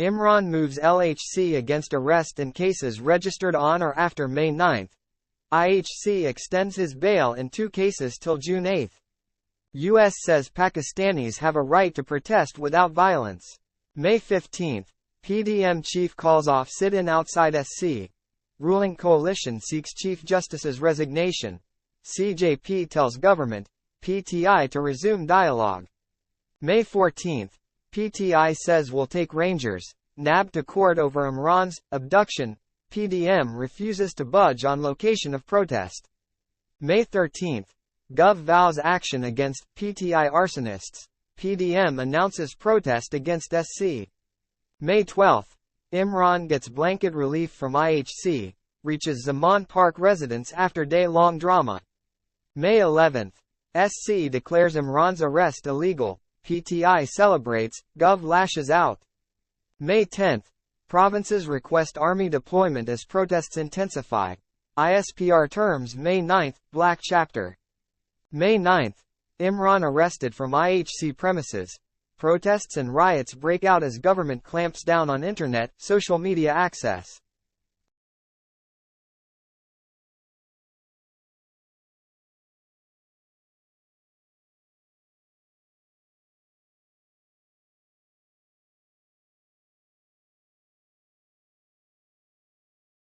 Imran moves LHC against arrest in cases registered on or after May 9. IHC extends his bail in 2 cases till June 8. U.S. says Pakistanis have a right to protest without violence. May 15. PDM chief calls off sit-in outside SC. Ruling coalition seeks Chief Justice's resignation. CJP tells government, PTI to resume dialogue. May 14. PTI says will take Rangers, NAB to court over Imran's abduction. PDM refuses to budge on location of protest. May 13. Gov vows action against PTI arsonists. PDM announces protest against SC. May 12. Imran gets blanket relief from IHC, reaches Zaman Park residence after day-long drama. May 11. SC declares Imran's arrest illegal. PTI celebrates, Gov lashes out. May 10. Provinces request army deployment as protests intensify. ISPR terms May 9, Black Chapter. May 9. Imran arrested from IHC premises. Protests and riots break out as government clamps down on internet, social media access.